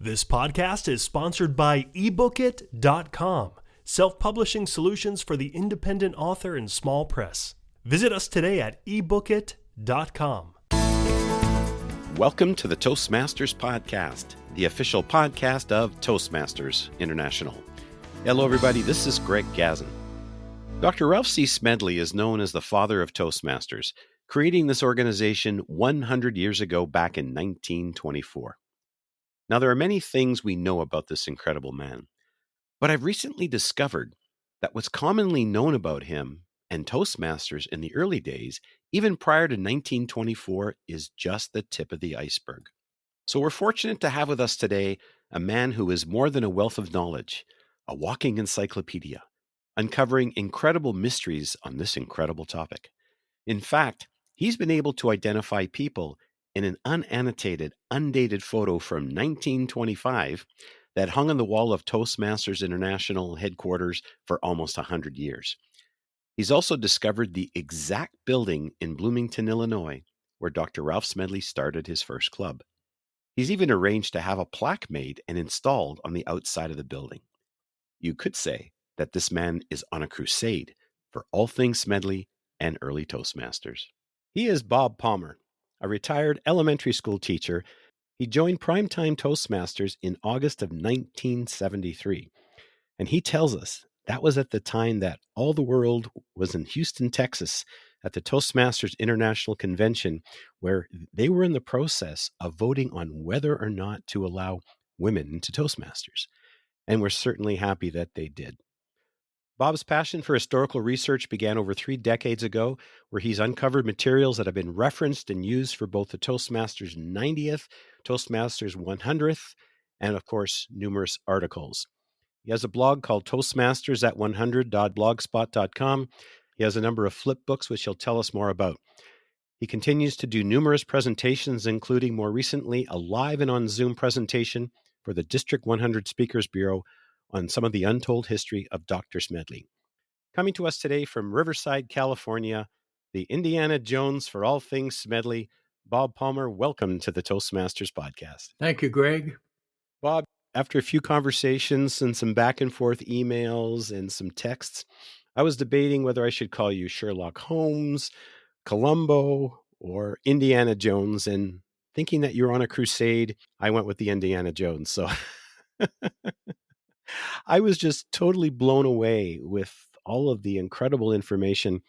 This podcast is sponsored by ebookit.com, self-publishing solutions for the independent author and small press. Visit us today at ebookit.com. Welcome to the Toastmasters Podcast, the official podcast of Toastmasters International. Hello, everybody. This is Greg Gazin. Dr. Ralph C. Smedley is known as the father of Toastmasters, creating this organization 100 years ago back in 1924. Now, there are many things we know about this incredible man, but I've recently discovered that what's commonly known about him and Toastmasters in the early days, even prior to 1924, is just the tip of the iceberg. So we're fortunate to have with us today a man who is more than a wealth of knowledge, a walking encyclopedia, uncovering incredible mysteries on this incredible topic. In fact, he's been able to identify people in an unannotated, undated photo from 1925 that hung on the wall of Toastmasters International headquarters for almost 100 years. He's also discovered the exact building in Bloomington, Illinois, where Dr. Ralph Smedley started his first club. He's even arranged to have a plaque made and installed on the outside of the building. You could say that this man is on a crusade for all things Smedley and early Toastmasters. He is Bob Palmer, a retired elementary school teacher. He joined Primetime Toastmasters in August of 1973. And he tells us that was at the time that all the world was in Houston, Texas, at the Toastmasters International Convention, where they were in the process of voting on whether or not to allow women into Toastmasters. And we're certainly happy that they did. Bob's passion for historical research began over 3 decades ago, where he's uncovered materials that have been referenced and used for both the Toastmasters 90th, Toastmasters 100th, and of course, numerous articles. He has a blog called Toastmasters at 100.blogspot.com. He has a number of flip books, which he'll tell us more about. He continues to do numerous presentations, including more recently a live and on Zoom presentation for the District 100 Speakers Bureau on some of the untold history of Dr. Smedley. Coming to us today from Riverside, California, the Indiana Jones for all things Smedley, Bob Palmer. Welcome to the Toastmasters Podcast. Thank you, Greg. Bob, after a few conversations and some back and forth emails and some texts, I was debating whether I should call you Sherlock Holmes, Columbo, or Indiana Jones, and thinking that you're on a crusade, I went with the Indiana Jones. So I was just totally blown away with all of the incredible information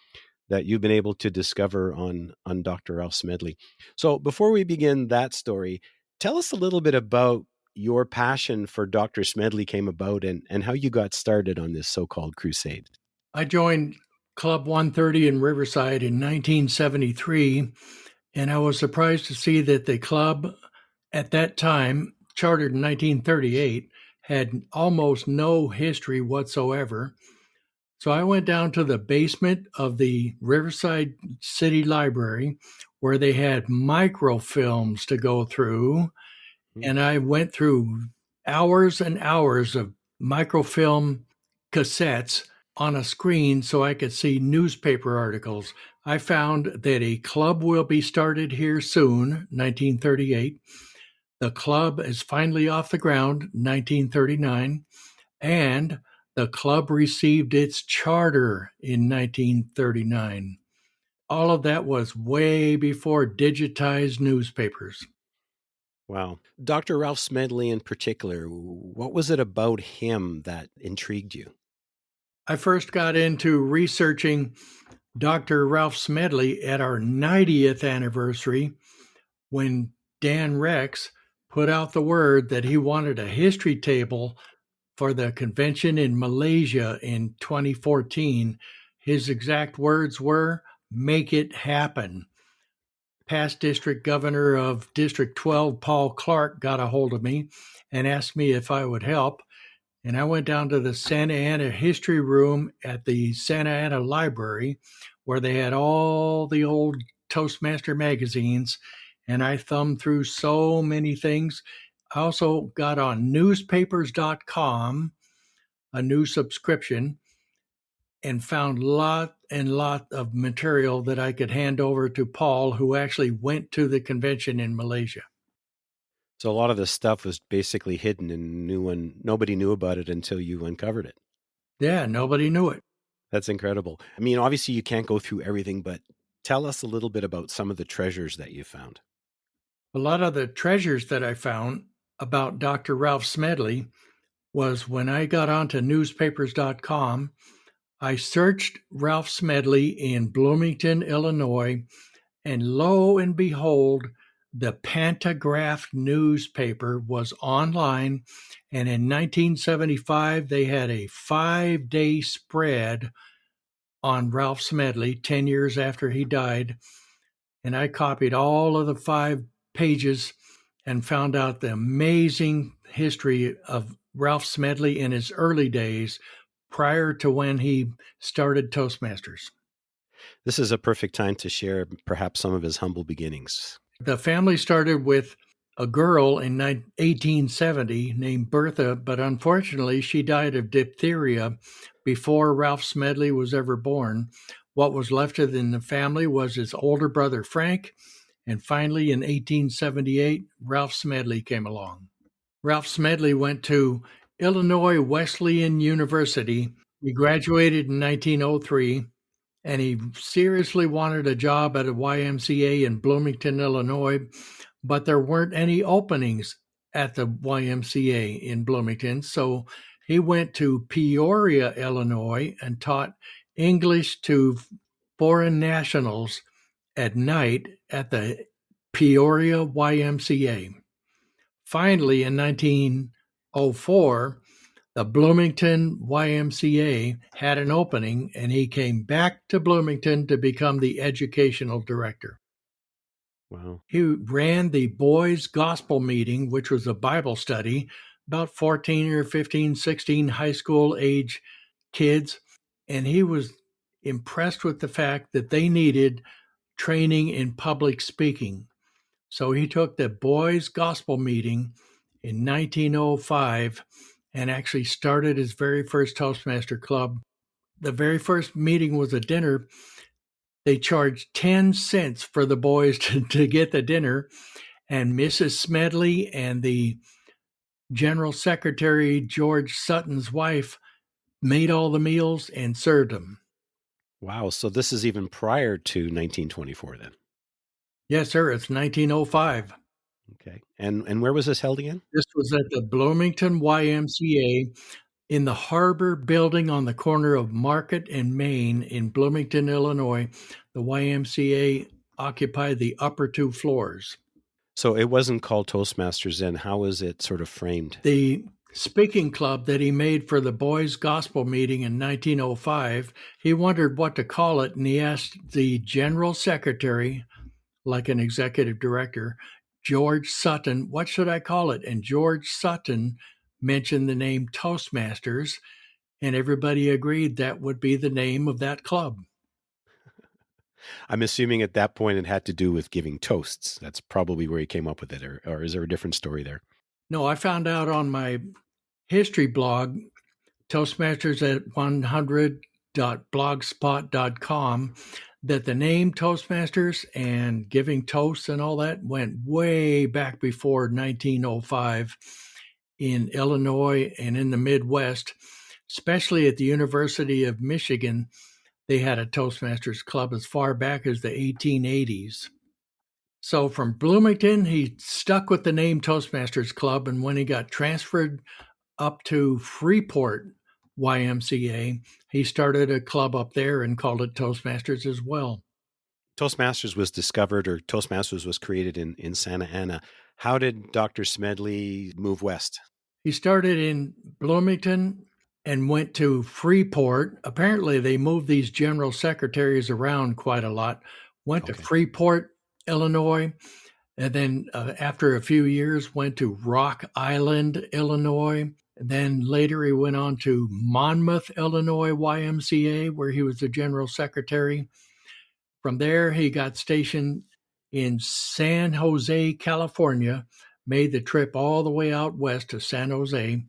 that you've been able to discover on Dr. Ralph Smedley. So before we begin that story, tell us a little bit about your passion for Dr. Smedley came about and how you got started on this so-called crusade. I joined Club 130 in Riverside in 1973, and I was surprised to see that the club at that time, chartered in 1938, had almost no history whatsoever. So I went down to the basement of the Riverside City Library where they had microfilms to go through. And I went through hours and hours of microfilm cassettes on a screen so I could see newspaper articles. I found that a club will be started here soon, 1938. The club is finally off the ground, 1939, and the club received its charter in 1939. All of that was way before digitized newspapers. Wow. Dr. Ralph Smedley in particular, what was it about him that intrigued you? I first got into researching Dr. Ralph Smedley at our 90th anniversary when Dan Rex put out the word that he wanted a history table for the convention in Malaysia in 2014. His exact words were, "Make it happen." Past district governor of District 12, Paul Clark, got a hold of me and asked me if I would help. And I went down to the Santa Ana History Room at the Santa Ana Library, where they had all the old Toastmaster magazines, and I thumbed through so many things. I also got on newspapers.com, a new subscription, and found lot of material that I could hand over to Paul, who actually went to the convention in Malaysia. So a lot of this stuff was basically hidden and nobody knew about it until you uncovered it. Yeah, nobody knew it. That's incredible. I mean, obviously you can't go through everything, but tell us a little bit about some of the treasures that you found. A lot of the treasures that I found about Dr. Ralph Smedley was when I got onto newspapers.com, I searched Ralph Smedley in Bloomington, Illinois, and lo and behold, the Pantagraph newspaper was online. And in 1975, they had a 5-day spread on Ralph Smedley 10 years after he died. And I copied all of the 5 pages and found out the amazing history of Ralph Smedley in his early days prior to when he started Toastmasters. This is a perfect time to share perhaps some of his humble beginnings. The family started with a girl in 1870 named Bertha, but unfortunately she died of diphtheria before Ralph Smedley was ever born. What was left in the family was his older brother Frank, and finally in 1878 Ralph Smedley came along. Ralph Smedley went to Illinois Wesleyan University. He graduated in 1903, and he seriously wanted a job at a YMCA in Bloomington, Illinois, but there weren't any openings at the YMCA in Bloomington. So he went to Peoria, Illinois, and taught English to foreign nationals at night at the Peoria YMCA. Finally, in 1904, the Bloomington YMCA had an opening, and he came back to Bloomington to become the educational director. Wow. He ran the boys' gospel meeting, which was a Bible study, about 14 or 15, 16 high school age kids. And he was impressed with the fact that they needed training in public speaking. So he took the boys' gospel meeting in 1905 and actually started his very first Toastmaster club. The very first meeting was a dinner. They charged 10 cents for the boys to get the dinner, and Mrs. Smedley and the General Secretary, George Sutton's wife, made all the meals and served them. Wow. So this is even prior to 1924 then. Yes, sir. It's 1905. Okay. And where was this held again? This was at the Bloomington YMCA in the Harbor Building on the corner of Market and Main in Bloomington, Illinois. The YMCA occupied the upper 2 floors. So it wasn't called Toastmasters then. How was it sort of framed? The speaking club that he made for the boys' gospel meeting in 1905, he wondered what to call it, and he asked the general secretary, like an executive director, George Sutton, what should I call it? And George Sutton mentioned the name Toastmasters, and everybody agreed that would be the name of that club. I'm assuming at that point it had to do with giving toasts. That's probably where he came up with it, or is there a different story there? No, I found out on my history blog, Toastmasters at 100.blogspot.com, that the name Toastmasters and giving toasts and all that went way back before 1905 in Illinois and in the Midwest, especially at the University of Michigan. They had a Toastmasters club as far back as the 1880s. So from Bloomington, he stuck with the name Toastmasters Club, and when he got transferred up to Freeport YMCA, he started a club up there and called it Toastmasters as well. Toastmasters was discovered, or Toastmasters was created in Santa Ana. How did Dr. Smedley move west? He started in Bloomington and went to Freeport. Apparently, they moved these general secretaries around quite a lot. Went to Freeport, Illinois, and then after a few years went to Rock Island, Illinois. And then later he went on to Monmouth, Illinois YMCA, where he was the general secretary. From there, he got stationed in San Jose, California, made the trip all the way out west to San Jose.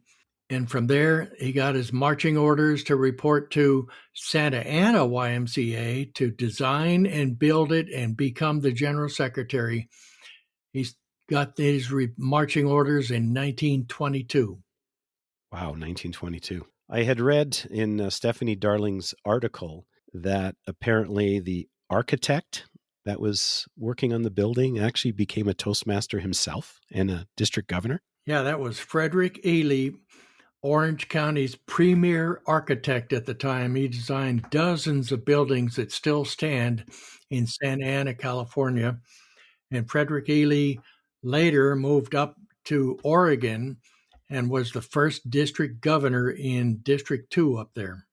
And from there, he got his marching orders to report to Santa Ana YMCA to design and build it and become the general secretary. He got these marching orders in 1922. Wow, 1922. I had read in Stephanie Darling's article that apparently the architect that was working on the building actually became a Toastmaster himself and a district governor. Yeah, that was Frederick Ely, Orange County's premier architect at the time. He designed dozens of buildings that still stand in Santa Ana, California. And Frederick Ely later moved up to Oregon and was the first district governor in District 2 up there.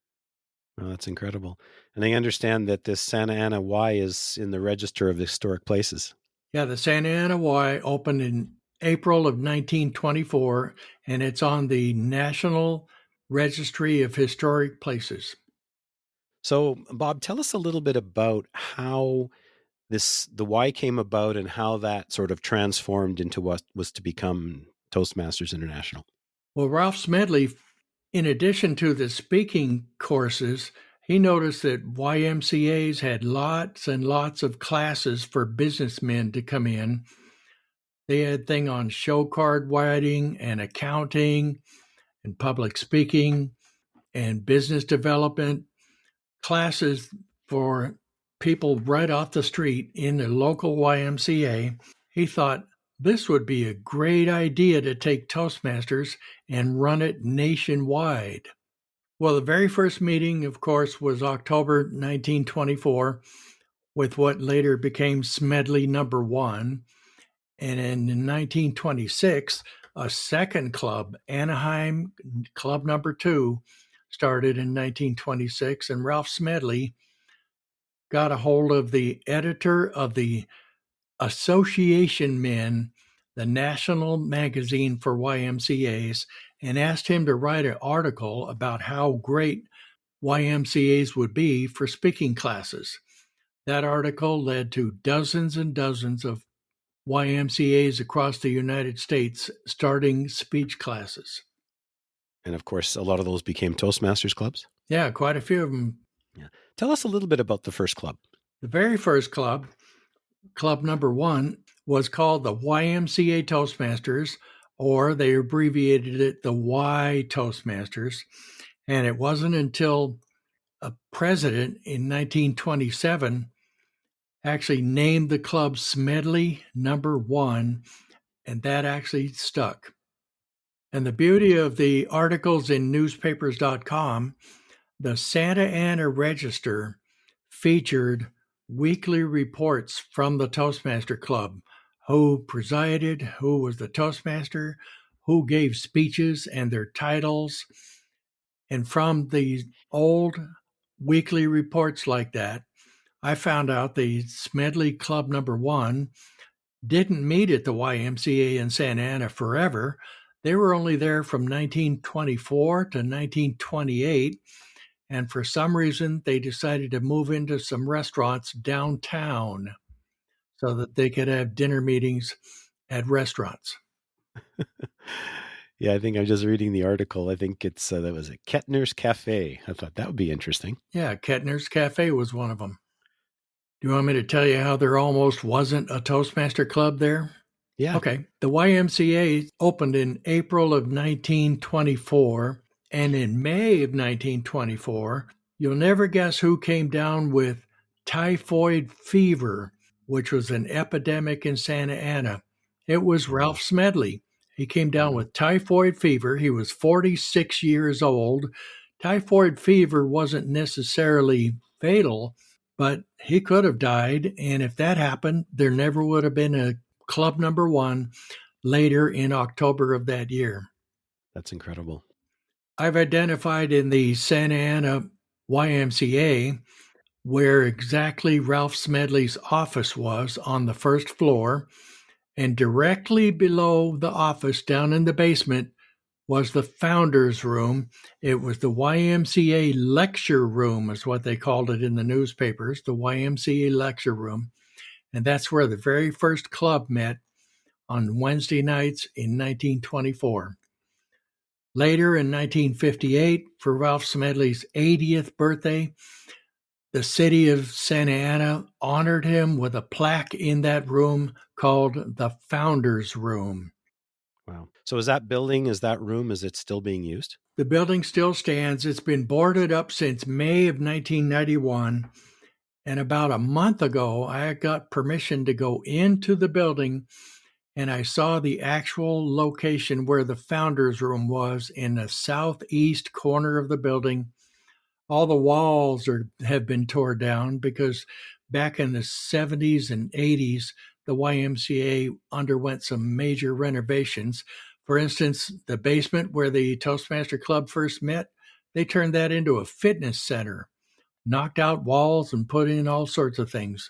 Oh, that's incredible. And I understand that this Santa Ana Y is in the Register of Historic Places. Yeah, the Santa Ana Y opened in April of 1924, and it's on the National Registry of Historic Places. So, Bob, tell us a little bit about how the Y came about and how that sort of transformed into what was to become Toastmasters International. Well, Ralph Smedley, in addition to the speaking courses, he noticed that YMCAs had lots and lots of classes for businessmen to come in. They had thing on show card writing and accounting and public speaking and business development, classes for people right off the street in the local YMCA. He thought this would be a great idea to take Toastmasters and run it nationwide. Well, the very first meeting, of course, was October 1924 with what later became Smedley number 1. And in 1926, a second club, Anaheim Club number 2, started in 1926, and Ralph Smedley got a hold of the editor of the Association Men, the national magazine for YMCAs, and asked him to write an article about how great YMCAs would be for speaking classes. That article led to dozens and dozens of YMCAs across the United States starting speech classes. And of course, a lot of those became Toastmasters clubs. Yeah, quite a few of them. Yeah. Tell us a little bit about the first club. The very first club, club number 1, was called the YMCA Toastmasters, or they abbreviated it the Y Toastmasters. And it wasn't until a president in 1927 actually named the club Smedley number 1, and that actually stuck. And the beauty of the articles in newspapers.com, the Santa Ana Register featured weekly reports from the Toastmaster Club, who presided, who was the Toastmaster, who gave speeches and their titles. And from the old weekly reports like that, I found out the Smedley Club number 1 didn't meet at the YMCA in Santa Ana forever. They were only there from 1924 to 1928. And for some reason, they decided to move into some restaurants downtown so that they could have dinner meetings at restaurants. Yeah, I think I'm just reading the article. I think it's, that was at Kettner's Cafe. I thought that would be interesting. Yeah, Kettner's Cafe was one of them. Do you want me to tell you how there almost wasn't a Toastmaster club there? Yeah. Okay. The YMCA opened in April of 1924, and in May of 1924, you'll never guess who came down with typhoid fever, which was an epidemic in Santa Ana. It was Ralph Smedley. He came down with typhoid fever. He was 46 years old. Typhoid fever wasn't necessarily fatal, but he could have died. And if that happened, there never would have been a club number 1 later in October of that year. That's incredible. I've identified in the Santa Ana YMCA where exactly Ralph Smedley's office was on the first floor, and directly below the office down in the basement was the founder's room. It was the YMCA lecture room is what they called it in the newspapers, the YMCA lecture room. And that's where the very first club met on Wednesday nights in 1924. Later in 1958, for Ralph Smedley's 80th birthday, The city of Santa Ana honored him with a plaque in that room called the Founders Room. Wow. So is that building, is that room, is it still being used? The building still stands. It's been boarded up since May of 1991. And about a month ago, I got permission to go into the building, and I saw the actual location where the Founders Room was in the southeast corner of the building. All the walls have been torn down because back in the 70s and 80s, the YMCA underwent some major renovations. For instance, the basement where the Toastmaster Club first met, they turned that into a fitness center, knocked out walls and put in all sorts of things.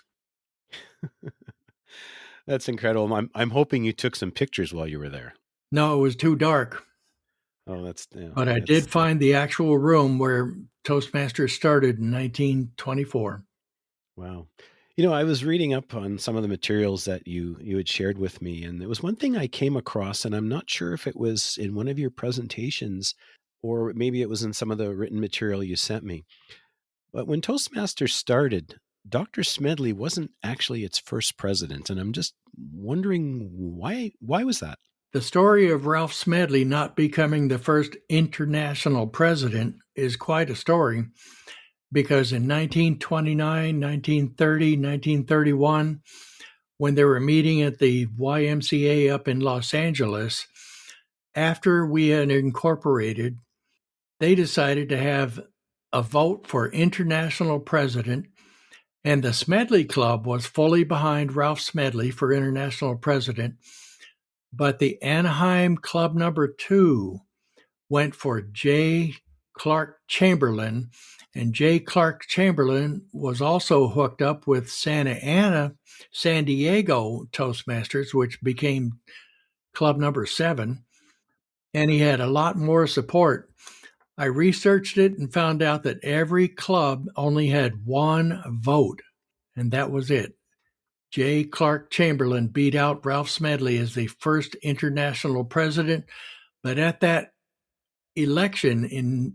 That's incredible. I'm hoping you took some pictures while you were there. No, it was too dark. Oh, that's yeah, But I it's did find the actual room where Toastmasters started in 1924. wow. You know, I was reading up on some of the materials that you had shared with me, and there was one thing I came across, and I'm not sure if it was in one of your presentations or maybe it was in some of the written material you sent me. But when Toastmasters started, Dr. Smedley wasn't actually its first president, and I'm just wondering why was that? The story of Ralph Smedley not becoming the first international president is quite a story because in 1929, 1930, 1931, when they were meeting at the YMCA up in Los Angeles, after we had incorporated, they decided to have a vote for international president, and the Smedley Club was fully behind Ralph Smedley for international president. But the Anaheim Club number 2 went for J. Clark Chamberlain, and J. Clark Chamberlain was also hooked up with Santa Ana, San Diego Toastmasters, which became Club number 7, and he had a lot more support. I researched it and found out that every club only had one vote, and that was it. J. Clark Chamberlain beat out Ralph Smedley as the first international president, but at that election in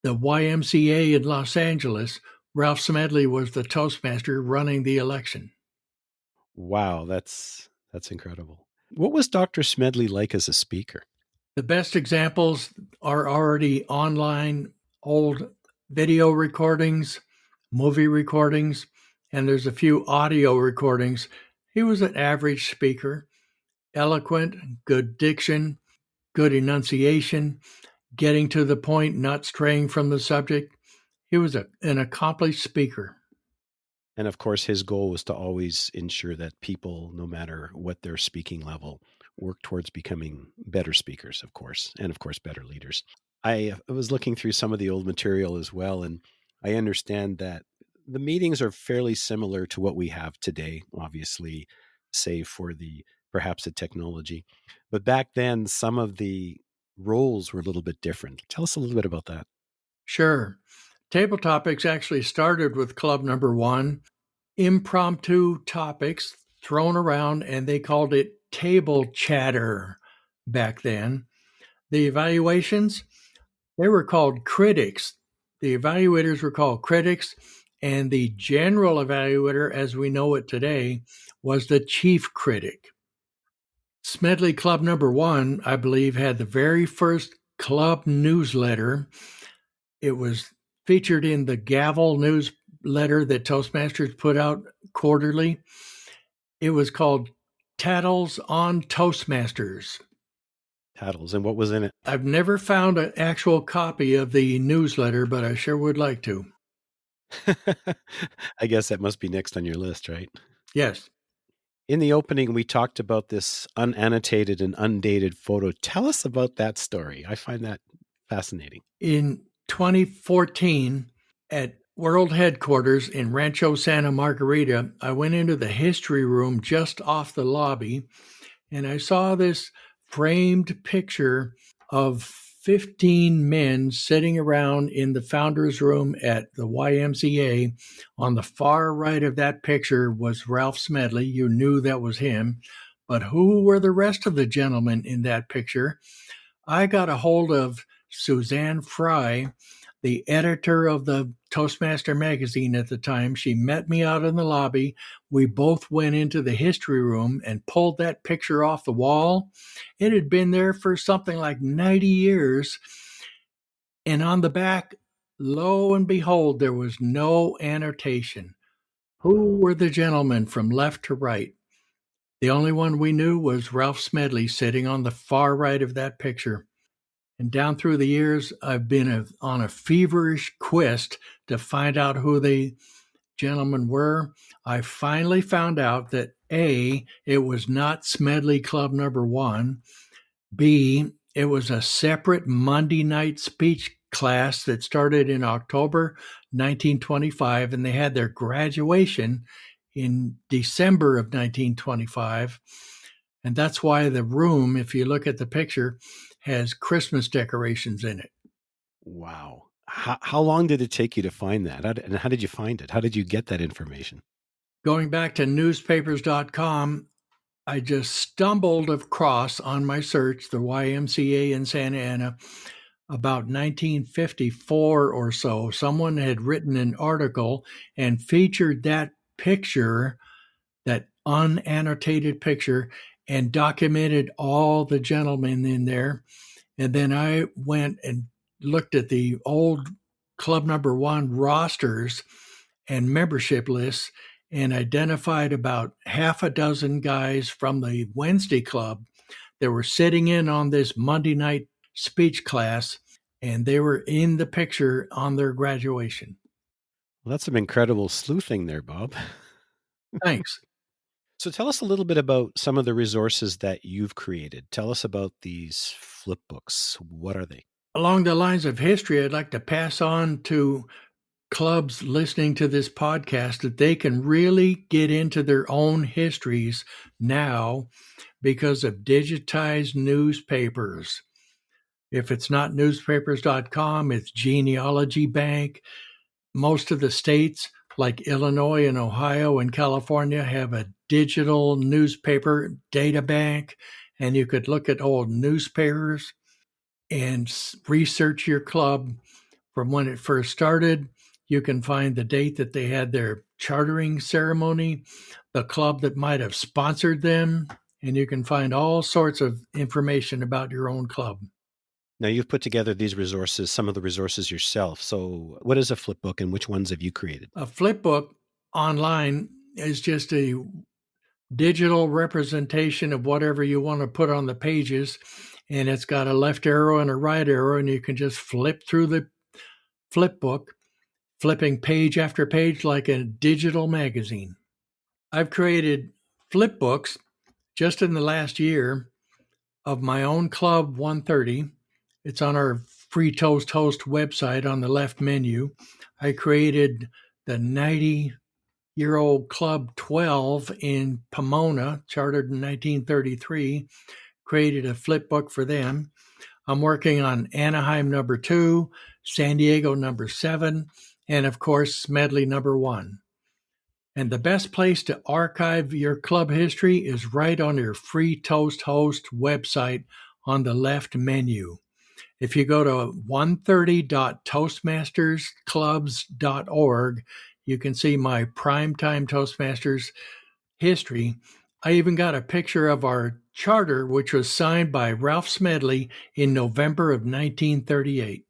the YMCA in Los Angeles, Ralph Smedley was the Toastmaster running the election. Wow, that's incredible. What was Dr. Smedley like as a speaker? The best examples are already online, old video recordings, movie recordings, and there's a few audio recordings. He was an average speaker, eloquent, good diction, good enunciation, getting to the point, not straying from the subject. He was an accomplished speaker. And of course, his goal was to always ensure that people, no matter what their speaking level, work towards becoming better speakers, of course, and of course, better leaders. I was looking through some of the old material as well, and I understand that the meetings are fairly similar to what we have today, obviously, save for perhaps the technology. But back then, some of the roles were a little bit different. Tell us a little bit about that. Sure. Table topics actually started with club number 1, impromptu topics thrown around, and they called it table chatter back then. The evaluations, they were called critics. The evaluators were called critics, and the general evaluator, as we know it today, was the chief critic. Smedley Club number 1, I believe, had the very first club newsletter. It was featured in the Gavel newsletter that Toastmasters put out quarterly. It was called Tattles on Toastmasters. Tattles, and what was in it? I've never found an actual copy of the newsletter, but I sure would like to. I guess that must be next on your list, right? Yes. In the opening, we talked about this unannotated and undated photo. Tell us about that story. I find that fascinating. In 2014, at World Headquarters in Rancho Santa Margarita, I went into the history room just off the lobby, and I saw this framed picture of 15 men sitting around in the founder's room at the YMCA. On the far right of that picture was Ralph Smedley. You knew that was him. But who were the rest of the gentlemen in that picture? I got a hold of Suzanne Fry, the editor of the Toastmaster magazine at the time. She met me out in the lobby. We both went into the history room and pulled that picture off the wall. It had been there for something like 90 years. And on the back, lo and behold, there was no annotation. Who were the gentlemen from left to right? The only one we knew was Ralph Smedley sitting on the far right of that picture. And down through the years, I've been on a feverish quest to find out who the gentlemen were. I finally found out that A, it was not Smedley Club number 1. B, it was a separate Monday night speech class that started in October 1925, and they had their graduation in December of 1925. And that's why the room, if you look at the picture, has Christmas decorations in it. Wow. How long did it take you to find that? And how did you find it? How did you get that information? Going back to newspapers.com, I just stumbled across on my search the YMCA in Santa Ana about 1954 or so. Someone had written an article and featured that picture, that unannotated picture, and documented all the gentlemen in there. And then I went and looked at the old Club Number 1 rosters and membership lists and identified about half a dozen guys from the Wednesday Club that were sitting in on this Monday night speech class, and they were in the picture on their graduation. Well, that's some incredible sleuthing there, Bob. Thanks. So tell us a little bit about some of the resources that you've created. Tell us about these flip books. What are they? Along the lines of history, I'd like to pass on to clubs listening to this podcast that they can really get into their own histories now because of digitized newspapers. If it's not newspapers.com, it's Genealogy Bank. Most of the states, like Illinois and Ohio and California, have a digital newspaper data bank, and you could look at old newspapers and research your club from when it first started. You can find the date that they had their chartering ceremony, the club that might have sponsored them, and you can find all sorts of information about your own club. Now, you've put together these resources, some of the resources yourself. So what is a flip book and which ones have you created? A flip book online is just a digital representation of whatever you want to put on the pages, and it's got a left arrow and a right arrow, and you can just flip through the flip book, flipping page after page like a digital magazine. I've created flip books just in the last year of my own Club 130. It's on our Free Toast Host website on the left menu. I created the 90-year-old Club 12 in Pomona, chartered in 1933, created a flip book for them. I'm working on Anaheim number 2, San Diego number 7, and of course, Smedley number 1. And the best place to archive your club history is right on your Free Toast Host website on the left menu. If you go to 130.toastmastersclubs.org, you can see my primetime Toastmasters history. I even got a picture of our charter, which was signed by Ralph Smedley in November of 1938.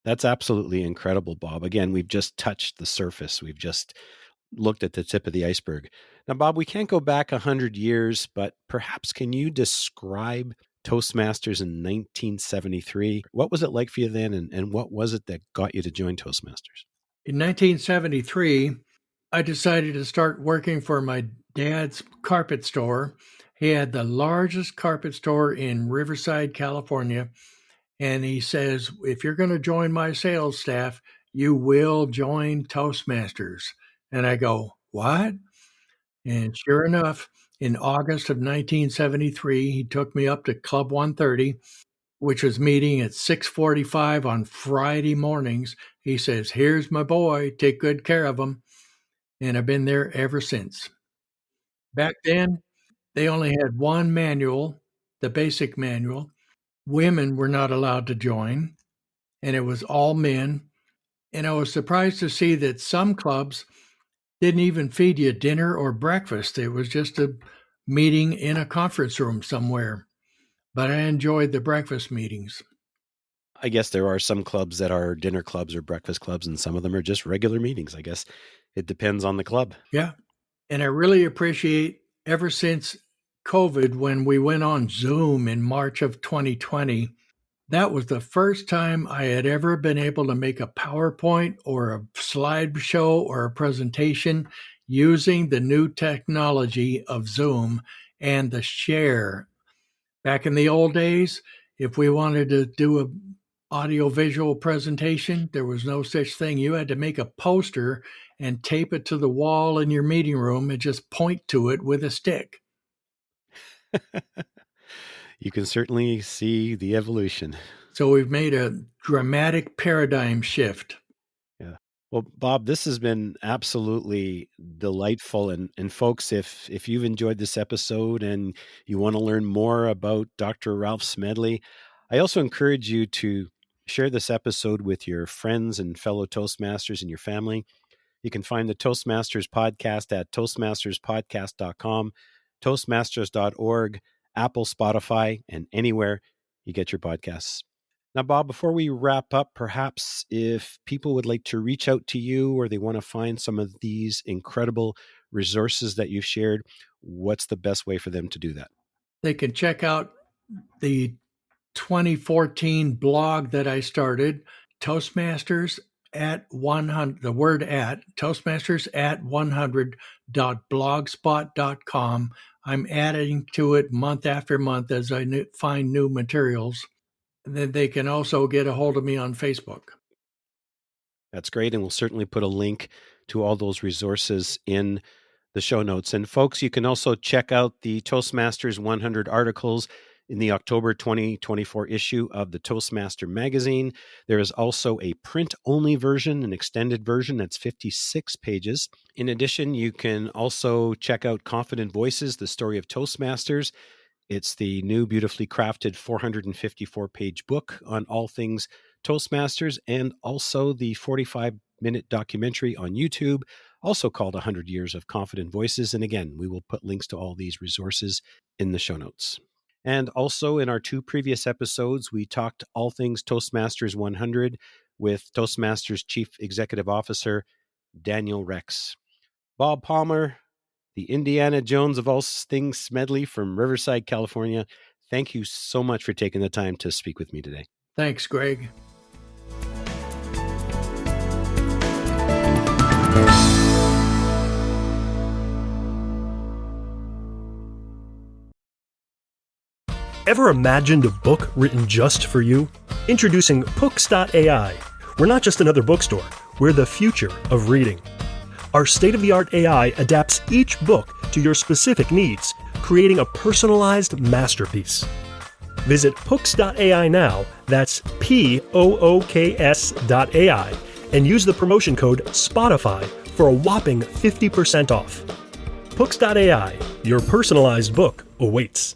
That's absolutely incredible, Bob. Again, we've just touched the surface. We've just looked at the tip of the iceberg. Now, Bob, we can't go back 100 years, but perhaps can you describe Toastmasters in 1973? What was it like for you then, and what was it that got you to join Toastmasters? In 1973, I decided to start working for my dad's carpet store. He had the largest carpet store in Riverside, California. And he says, if you're going to join my sales staff, you will join Toastmasters. And I go, what? And sure enough, in August of 1973, he took me up to Club 130, which was meeting at 6:45 on Friday mornings. He says, here's my boy, take good care of him. And I've been there ever since. Back then, they only had one manual, the basic manual. Women were not allowed to join, and it was all men. And I was surprised to see that some clubs didn't even feed you dinner or breakfast. It was just a meeting in a conference room somewhere. But I enjoyed the breakfast meetings. I guess there are some clubs that are dinner clubs or breakfast clubs, and some of them are just regular meetings. I guess it depends on the club. Yeah. And I really appreciate ever since COVID, when we went on Zoom in March of 2020, that was the first time I had ever been able to make a PowerPoint or a slideshow or a presentation using the new technology of Zoom and the share. Back in the old days, if we wanted to do a audio-visual presentation, there was no such thing. You had to make a poster and tape it to the wall in your meeting room and just point to it with a stick. You can certainly see the evolution. So we've made a dramatic paradigm shift. Yeah. Well, Bob, this has been absolutely delightful. And folks, if you've enjoyed this episode and you want to learn more about Dr. Ralph Smedley, I also encourage you to share this episode with your friends and fellow Toastmasters and your family. You can find the Toastmasters podcast at toastmasterspodcast.com, toastmasters.org, Apple, Spotify, and anywhere you get your podcasts. Now, Bob, before we wrap up, perhaps if people would like to reach out to you or they want to find some of these incredible resources that you've shared, what's the best way for them to do that? They can check out the 2014 blog that I started, Toastmasters at 100, the word at, Toastmasters at 100.blogspot.com. I'm adding to it month after month as I find new materials. And then they can also get a hold of me on Facebook. That's great. And we'll certainly put a link to all those resources in the show notes. And folks, you can also check out the Toastmasters 100 articles in the October 2024 issue of the Toastmaster magazine. There is also a print-only version, an extended version that's 56 pages. In addition, you can also check out Confident Voices, the story of Toastmasters. It's the new, beautifully crafted 454-page book on all things Toastmasters, and also the 45-minute documentary on YouTube, also called 100 Years of Confident Voices. And again, we will put links to all these resources in the show notes. And also in our 2 previous episodes, we talked all things Toastmasters 100 with Toastmasters Chief Executive Officer Daniel Rex. Bob Palmer, the Indiana Jones of all things Smedley from Riverside, California, thank you so much for taking the time to speak with me today. Thanks, Greg. Ever imagined a book written just for you? Introducing Books.ai. We're not just another bookstore, we're the future of reading. Our state-of-the-art AI adapts each book to your specific needs, creating a personalized masterpiece. Visit Books.ai now, that's POOKS.ai, and use the promotion code SPOTIFY for a whopping 50% off. Books.ai, your personalized book awaits.